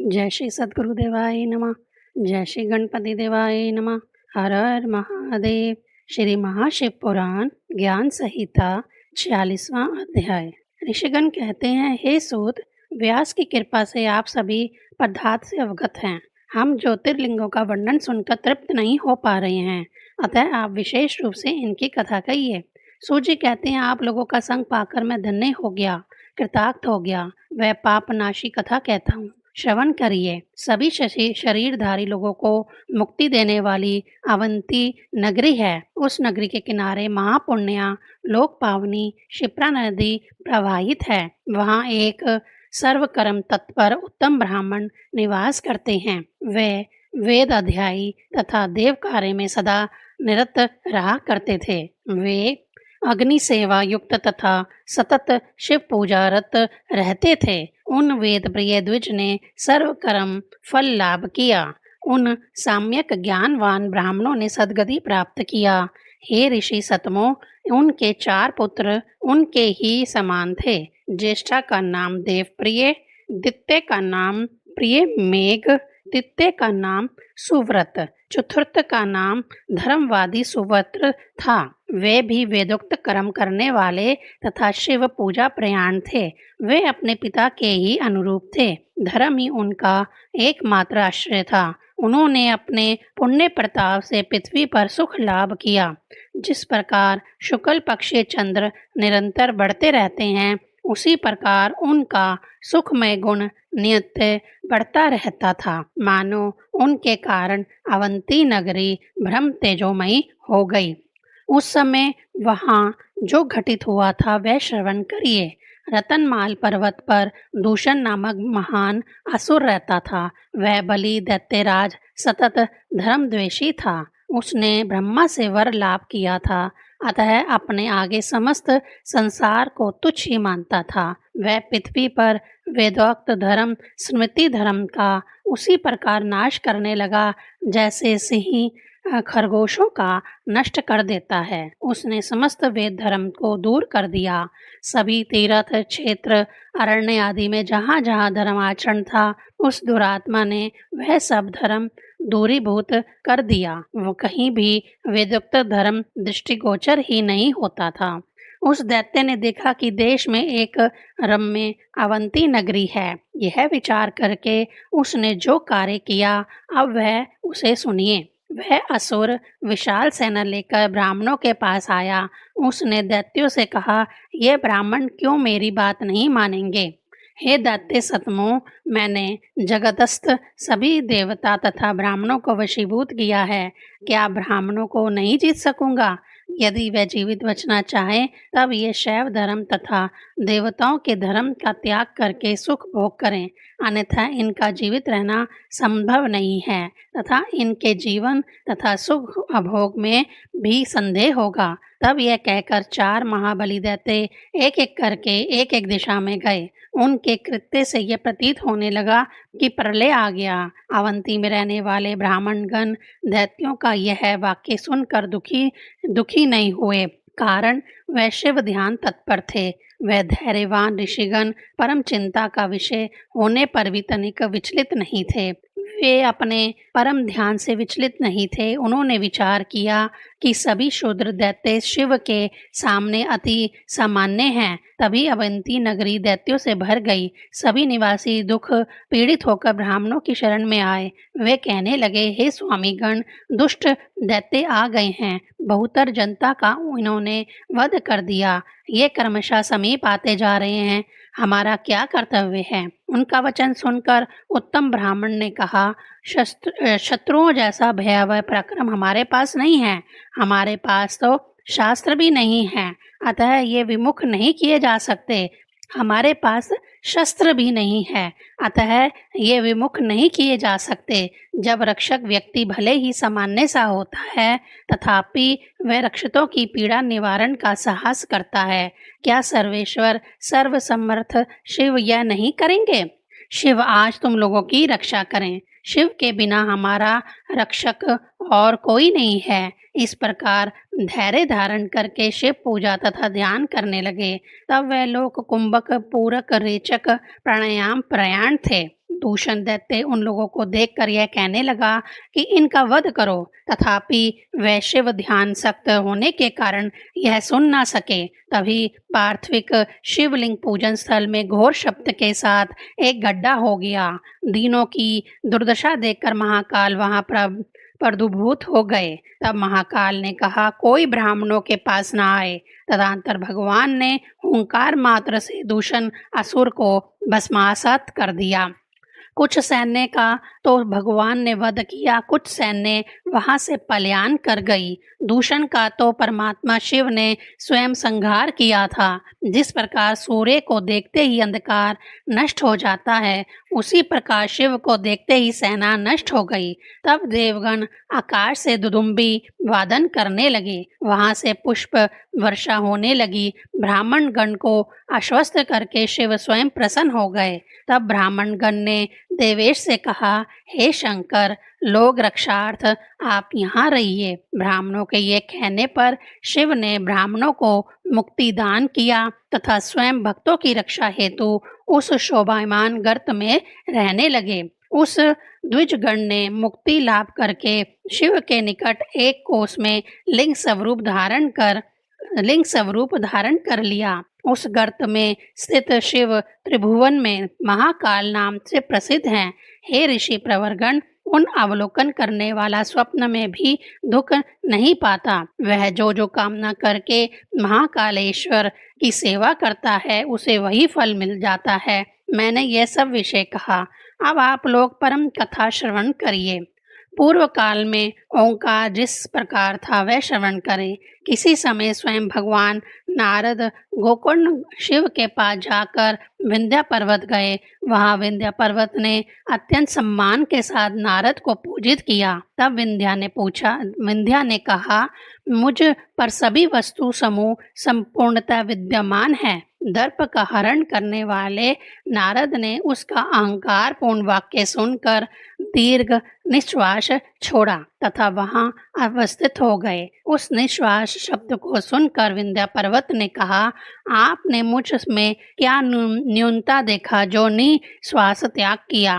जय श्री सद्गुरुदेवाय नमः। जय श्री गणपति देवाय नमः। हर हर महादेव। श्री महाशिव पुराण ज्ञान संहिता 46वां अध्याय। ऋषिगण कहते हैं, हे सूत, व्यास की कृपा से आप सभी पदार्थ से अवगत हैं। हम ज्योतिर्लिंगों का वर्णन सुनकर तृप्त नहीं हो पा रहे हैं, अतः आप विशेष रूप से इनकी कथा कहिए। सूत जी कहते हैं, आप लोगों का संग पाकर मैं धन्य हो गया, कृतार्थ हो गया। वह पापनाशी कथा कहता हूँ, श्रवण करिए। सभी शरीरधारी लोगों को मुक्ति देने वाली अवंती नगरी है। उस नगरी के किनारे महापुण्या लोक पावनी शिप्रा नदी प्रवाहित है। वहाँ एक सर्वकर्म तत्पर उत्तम ब्राह्मण निवास करते हैं। वे वेद अध्यायी तथा देव कार्य में सदा निरत रहा करते थे। वे अग्नि सेवा युक्त तथा सतत शिव पूजारत रहते थे। उन वेद प्रिय द्विज ने सर्वकर्म फल लाभ किया। उन साम्यक ज्ञानवान ब्राह्मणों ने सद्गति प्राप्त किया। हे ऋषि सतमो, उनके 4 पुत्र उनके ही समान थे। ज्येष्ठा का नाम देवप्रिय, द्वितीय का नाम प्रिय मेघ, तृतीय का नाम सुव्रत, चतुर्थ का नाम धर्मवादी सुवत्र था। वे भी वेदोक्त कर्म करने वाले तथा शिव पूजा प्रयाण थे। वे अपने पिता के ही अनुरूप थे। धर्म ही उनका एकमात्र आश्रय था। उन्होंने अपने पुण्य प्रताप से पृथ्वी पर सुख लाभ किया। जिस प्रकार शुक्ल पक्षीय चंद्र निरंतर बढ़ते रहते हैं, उसी प्रकार उनका सुखमय गुण नित्य बढ़ता रहता था। मानो उनके कारण अवंती नगरी ब्रह्म तेजोमयी हो गई। उस समय वहाँ जो घटित हुआ था वह श्रवण करिए। रतनमाल पर्वत पर दूषण नामक महान असुर रहता था। वह बलि दैत्यराज सतत धर्मद्वेषी था। उसने ब्रह्मा से वर लाभ किया था, अतः अपने आगे समस्त संसार को तुच्छ ही मानता था। वह पृथ्वी पर वेदोक्त धर्म स्मृति धर्म का उसी प्रकार नाश करने लगा जैसे सिंह खरगोशों का नष्ट कर देता है। उसने समस्त वेद धर्म को दूर कर दिया। सभी तीर्थ क्षेत्र अरण्य आदि में जहाँ जहाँ धर्माचरण था, उस दुरात्मा ने वह सब धर्म दूरीभूत कर दिया। वो कहीं भी वेदोक्त धर्म दृष्टिगोचर ही नहीं होता था। उस दैत्य ने देखा कि देश में एक रम्य अवंती नगरी है। यह विचार करके उसने जो कार्य किया, अब वह उसे सुनिए। वह असुर विशाल सेना लेकर ब्राह्मणों के पास आया। उसने दैत्यों से कहा, ये ब्राह्मण क्यों मेरी बात नहीं मानेंगे? हे दैत्य सतमो, मैंने जगतस्थ सभी देवता तथा ब्राह्मणों को वशीभूत किया है। क्या ब्राह्मणों को नहीं जीत सकूंगा? यदि वह जीवित बचना चाहे तब ये शैव धर्म तथा देवताओं के धर्म का त्याग करके सुख भोग करें, अन्यथा इनका जीवित रहना संभव नहीं है तथा इनके जीवन तथा सुख अभोग में भी संदेह होगा। तब यह कहकर 4 महाबली दैत्य एक एक करके एक एक दिशा में गए। उनके कृत्य से यह प्रतीत होने लगा कि प्रलय आ गया। अवंती में रहने वाले ब्राह्मणगण दैत्यों का यह वाक्य सुनकर दुखी नहीं हुए, कारण वह शिव ध्यान तत्पर थे। वह धैर्यवान ऋषिगण परम चिंता का विषय होने पर भी तनिक विचलित नहीं थे। वे अपने परम ध्यान से विचलित नहीं थे। उन्होंने विचार किया कि सभी शूद्र दैत्य शिव के सामने अति सामान्य हैं। तभी अवंती नगरी दैत्यों से भर गई। सभी निवासी दुख पीड़ित होकर ब्राह्मणों की शरण में आए। वे कहने लगे, हे स्वामीगण, दुष्ट दैत्य आ गए हैं। बहुतर जनता का इन्होंने वध कर दिया। ये क्रमशः समीप आते जा रहे हैं। हमारा क्या कर्तव्य है? उनका वचन सुनकर उत्तम ब्राह्मण ने कहा, शत्रुओं जैसा भयावह पराक्रम हमारे पास नहीं है। हमारे पास तो शास्त्र भी नहीं है, अतः ये विमुख नहीं किए जा सकते। हमारे पास शस्त्र भी नहीं है, अतः ये विमुख नहीं किए जा सकते। जब रक्षक व्यक्ति भले ही सामान्य सा होता है, तथापि वह रक्षितों की पीड़ा निवारण का साहस करता है। क्या सर्वेश्वर सर्वसमर्थ शिव यह नहीं करेंगे? शिव आज तुम लोगों की रक्षा करें। शिव के बिना हमारा रक्षक और कोई नहीं है। इस प्रकार धैर्य धारण करके शिव पूजा तथा ध्यान करने लगे। तब वह लोग कुंभक पूरक रेचक प्राणायाम प्रयाण थे। दूषण दैत्य उन लोगों को देखकर यह कहने लगा कि इनका वध करो, तथापि वे शिव ध्यान सक्त होने के कारण यह सुन न सके। तभी पार्थिविक शिवलिंग पूजन स्थल में घोर शब्द के साथ एक गड्ढा हो गया। दीनों की दुर्दशा देखकर महाकाल वहां प्रदुभूत हो गए। तब महाकाल ने कहा, कोई ब्राह्मणों के पास न आए। तदंतर भगवान ने हुंकार मात्र से दूषण असुर को भस्मासात कर दिया। कुछ सैन्य का तो भगवान ने वध किया, कुछ सैन्य वहां से पलायन कर गई। दूषण का तो परमात्मा शिव ने स्वयं संहार किया था। जिस प्रकार सूर्य को देखते ही अंधकार नष्ट हो जाता है, उसी प्रकार शिव को देखते ही सेना नष्ट हो गई। तब देवगण आकाश से दुदुम्बी वादन करने लगे, वहां से पुष्प वर्षा होने लगी। ब्राह्मण गण को आश्वस्त करके शिव स्वयं प्रसन्न हो गए। तब ब्राह्मण गण ने देवेश से कहा, हे शंकर, लोक रक्षार्थ आप यहाँ रहिए। ब्राह्मणों के ये कहने पर शिव ने ब्राह्मणों को मुक्ति दान किया तथा स्वयं भक्तों की रक्षा हेतु उस शोभायमान गर्त में रहने लगे। उस द्विजगण ने मुक्ति लाभ करके शिव के निकट एक कोस में लिंग स्वरूप धारण कर लिया। उस गर्त में स्थित शिव त्रिभुवन में महाकाल नाम से प्रसिद्ध हैं। हे ऋषि प्रवरगण, उन अवलोकन करने वाला स्वप्न में भी दुख नहीं पाता। वह जो जो कामना करके महाकालेश्वर की सेवा करता है, उसे वही फल मिल जाता है। मैंने यह सब विषय कहा, अब आप लोग परम कथा श्रवण करिए। पूर्व काल में ओंकार जिस प्रकार था वह श्रवण करें। किसी समय स्वयं भगवान नारद गोकर्ण शिव के पास जाकर विंध्या पर्वत गए। वहां विंध्या पर्वत ने अत्यंत सम्मान के साथ नारद को पूजित किया। तब विंध्या ने कहा, मुझ पर सभी वस्तु समूह संपूर्णतः विद्यमान है। दर्प का हरण करने वाले नारद ने उसका अहंकार पूर्ण वाक्य सुनकर दीर्घ निश्वास छोड़ा तथा वहां अवस्थित हो गए। उस निश्वास शब्द को सुनकर विंध्या पर्वत ने कहा, आपने मुझ में क्या न्यूनता देखा जो निश्वास त्याग किया।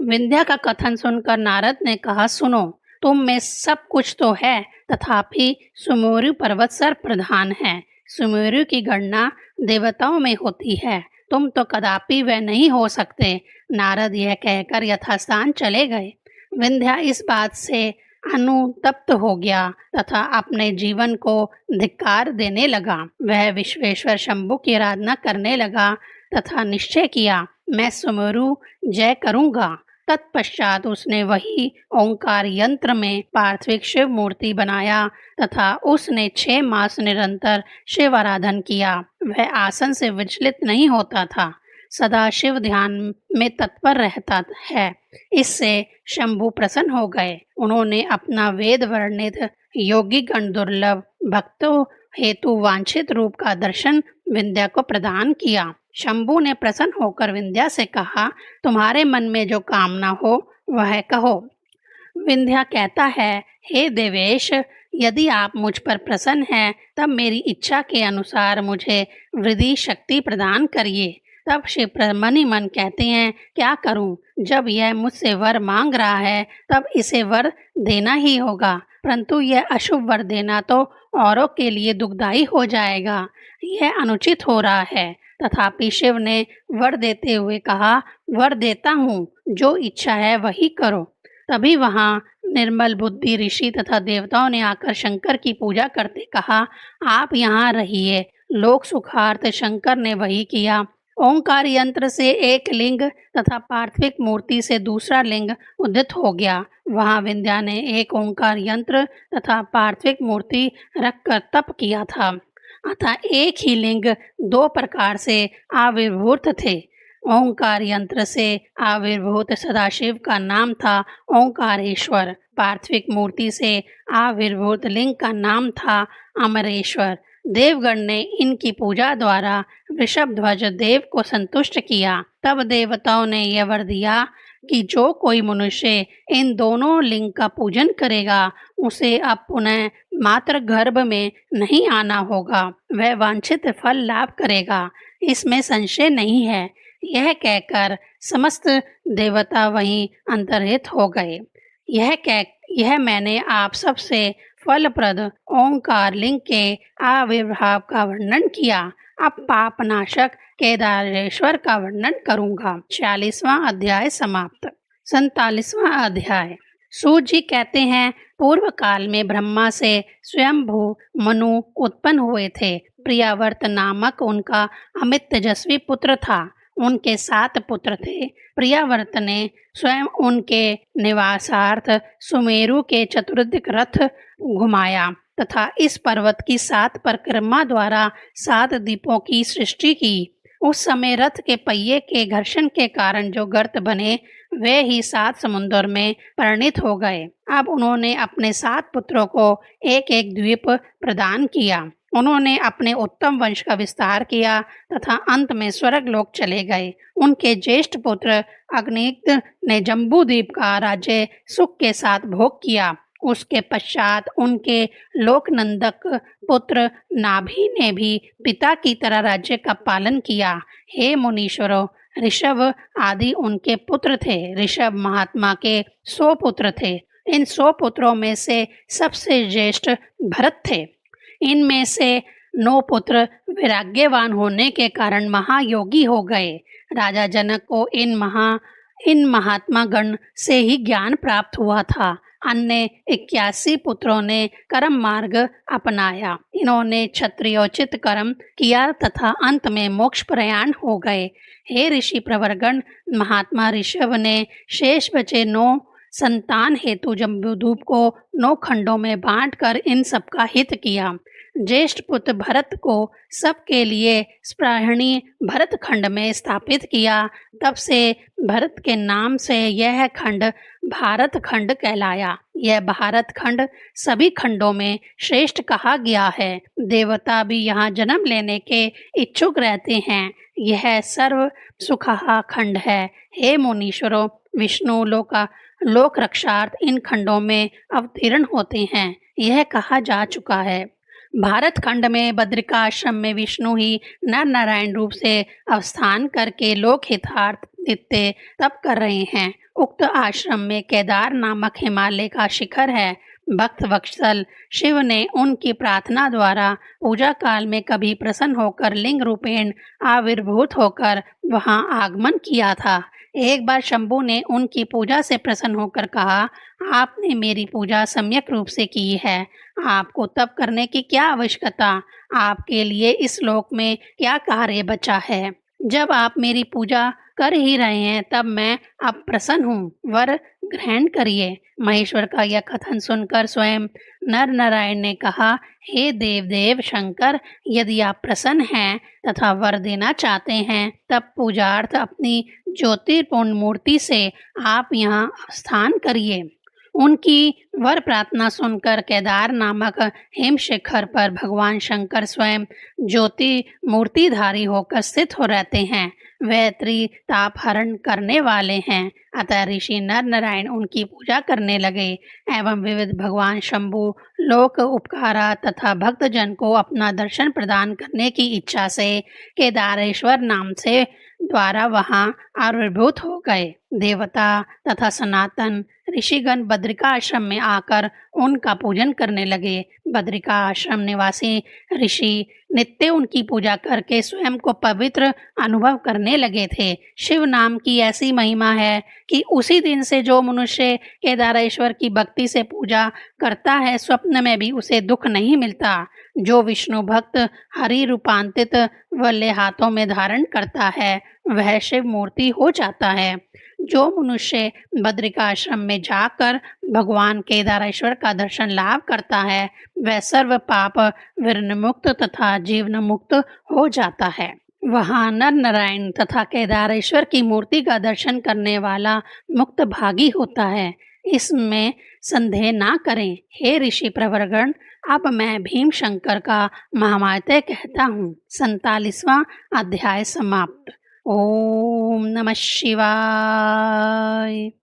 विंध्या का कथन सुनकर नारद ने कहा, सुनो, तुम में सब कुछ तो है, तथापि सुमेरु पर्वत सर्व प्रधान है। सुमेरु की गणना देवताओं में होती है, तुम तो कदापि वह नहीं हो सकते। नारद यह कहकर यथास्थान चले गए। विंध्या इस बात से अनुतप्त हो गया तथा अपने जीवन को धिक्कार देने लगा। वह विश्वेश्वर शंभु की आराधना करने लगा तथा निश्चय किया, मैं सुमेरु जय करूंगा। तत्पश्चात उसने वही ओंकार यंत्र में पार्थिव शिव मूर्ति बनाया तथा उसने 6 मास निरंतर शिव आराधन किया। वह आसन से विचलित नहीं होता था, सदा शिव ध्यान में तत्पर रहता है। इससे शंभु प्रसन्न हो गए। उन्होंने अपना वेद वर्णित योगी गण दुर्लभ भक्तों हेतु वांछित रूप का दर्शन विंध्या को प्रदान किया। शंभु ने प्रसन्न होकर विंध्या से कहा, तुम्हारे मन में जो कामना हो वह कहो। विंध्या कहता है, हे देवेश, यदि आप मुझ पर प्रसन्न हैं तब मेरी इच्छा के अनुसार मुझे वृद्धि शक्ति प्रदान करिए। तब शिव मनी मन कहते हैं, क्या करूं? जब यह मुझसे वर मांग रहा है तब इसे वर देना ही होगा, परंतु यह अशुभ वर देना तो औरों के लिए दुखदायी हो जाएगा, यह अनुचित हो रहा है। तथापि शिव ने वर देते हुए कहा, वर देता हूँ, जो इच्छा है वही करो। तभी वहाँ निर्मल बुद्धि ऋषि तथा देवताओं ने आकर शंकर की पूजा करते कहा, आप यहाँ रहिए। लोक सुखार्थ शंकर ने वही किया। ओंकार यंत्र से एक लिंग तथा पार्थिव मूर्ति से दूसरा लिंग उदित हो गया। वहाँ विंध्या ने एक ओंकार यंत्र तथा पार्थिव मूर्ति रखकर तप किया था, अतः एक ही लिंग 2 प्रकार से आविर्भूत थे। ओंकार यंत्र से आविर्भूत सदाशिव का नाम था ओंकारेश्वर। पार्थिव मूर्ति से आविर्भूत लिंग का नाम था अमरेश्वर। देवगण ने इनकी पूजा द्वारा वृषभध्वज देव को संतुष्ट किया। तब देवताओं ने यह वर दिया कि जो कोई मनुष्य इन दोनों लिंग का पूजन करेगा उसे अब पुनः मात्र गर्भ में नहीं आना होगा, वह वांछित फल लाभ करेगा, इसमें संशय नहीं है। यह कहकर समस्त देवता वहीं अंतर्हित हो गए। यह मैंने आप सबसे फलप्रद ओंकार लिंग के आविर्भाव का वर्णन किया। अब पापनाशक केदारेश्वर का वर्णन करूंगा। 46वां अध्याय समाप्त। 47वां अध्याय। सूत जी कहते हैं, पूर्व काल में ब्रह्मा से स्वयंभू मनु उत्पन्न हुए थे। प्रियावर्त नामक उनका अमित तेजस्वी पुत्र था। उनके 7 पुत्र थे। प्रियावर्त ने स्वयं उनके निवासार्थ सुमेरु के चतुर्दिक रथ घुमाया तथा इस पर्वत की 7 परिक्रमा द्वारा 7 द्वीपों की सृष्टि की। उस समय रथ के पहिए के घर्षण के कारण जो गर्त बने वे ही 7 समुद्र में परिणित हो गए। अब उन्होंने अपने 7 पुत्रों को एक एक द्वीप प्रदान किया। उन्होंने अपने उत्तम वंश का विस्तार किया तथा अंत में स्वर्ग लोक चले गए। उनके ज्येष्ठ पुत्र अग्निग्ध ने जम्बू द्वीप का राज्य सुख के साथ भोग किया। उसके पश्चात उनके लोकनंदक पुत्र नाभि ने भी पिता की तरह राज्य का पालन किया। हे मुनीश्वरों, ऋषभ आदि उनके पुत्र थे। ऋषभ महात्मा के 100 पुत्र थे। इन 100 पुत्रों में से सबसे ज्येष्ठ भरत थे। इनमें से 9 पुत्र वैराग्यवान होने के कारण महायोगी हो गए। राजा जनक को इन महात्मा गण से ही ज्ञान प्राप्त हुआ था। अन्य 81 पुत्रों ने कर्म मार्ग अपनाया। इन्होंने क्षत्रियोचित कर्म किया तथा अंत में मोक्ष प्रयाण हो गए। हे ऋषि प्रवरगण, महात्मा ऋषभ ने शेष बचे 9 संतान हेतु जम्बूद्वीप को 9 खंडों में बांटकर इन सबका हित किया। ज्येष्ठ पुत्र भरत को सबके लिए स्पृहणी भरत खंड में स्थापित किया। तब से भरत के नाम से यह खंड भारत खंड कहलाया। यह भारत खंड सभी खंडों में श्रेष्ठ कहा गया है। देवता भी यहाँ जन्म लेने के इच्छुक रहते हैं। यह सर्व सुखहा खंड है। हे मुनीश्वरों, विष्णु लोक रक्षार्थ इन खंडों में अवतीर्ण होते हैं, यह कहा जा चुका है। भारत खंड में बद्रिका आश्रम में विष्णु ही नर नारायण रूप से अवस्थान करके लोक हितार्थ नित्य तप कर रहे हैं। उक्त आश्रम में केदार नामक हिमालय का शिखर है। भक्त वत्सल शिव ने उनकी प्रार्थना द्वारा पूजा काल में कभी प्रसन्न होकर लिंग रूपेण आविर्भूत होकर वहां आगमन किया था। एक बार शंभु ने उनकी पूजा से प्रसन्न होकर कहा, आपने मेरी पूजा सम्यक रूप से की है। आपको तप करने की क्या आवश्यकता? आपके लिए इस लोक में क्या कार्य बचा है? जब आप मेरी पूजा कर ही रहे हैं तब मैं अब प्रसन्न हूँ, वर ग्रहण करिए। महेश्वर का यह कथन सुनकर स्वयं नर नारायण ने कहा, हे देव शंकर, यदि आप प्रसन्न हैं तथा वर देना चाहते हैं तब पूजार्थ अपनी ज्योतिर्पूर्ण मूर्ति से आप यहाँ स्थान करिए। उनकी वर प्रार्थना सुनकर केदार नामक हेम शिखर पर भगवान शंकर स्वयं ज्योति मूर्तिधारी होकर स्थित हो रहते हैं। वह त्रिताप हरण करने वाले हैं। अतः ऋषि नर नारायण उनकी पूजा करने लगे एवं विविध भगवान शंभु लोक उपकारा तथा भक्तजन को अपना दर्शन प्रदान करने की इच्छा से केदारेश्वर नाम से द्वारा वहां आविर्भूत हो गए। देवता तथा सनातन ऋषिगण बद्रिका आश्रम में आकर उनका पूजन करने लगे। बद्रिका आश्रम निवासी ऋषि नित्य उनकी पूजा करके स्वयं को पवित्र अनुभव करने लगे थे। शिव नाम की ऐसी महिमा है कि उसी दिन से जो मनुष्य केदारेश्वर की भक्ति से पूजा करता है स्वप्न में भी उसे दुख नहीं मिलता। जो विष्णु भक्त हरि रूपांतित वल्ले हाथों में धारण करता है वह शिव मूर्ति हो जाता है। जो मनुष्य बद्रिका आश्रम में जाकर भगवान केदारेश्वर का दर्शन लाभ करता है वह सर्व पाप विनिर्मुक्त तथा जीवन मुक्त हो जाता है। वहाँ नर नारायण तथा केदारेश्वर की मूर्ति का दर्शन करने वाला मुक्त भागी होता है, इसमें संदेह ना करें। हे ऋषि प्रवरगण, अब मैं भीम शंकर का महात्म्य कहता हूँ। 47वां अध्याय समाप्त। ओम नमः शिवाय।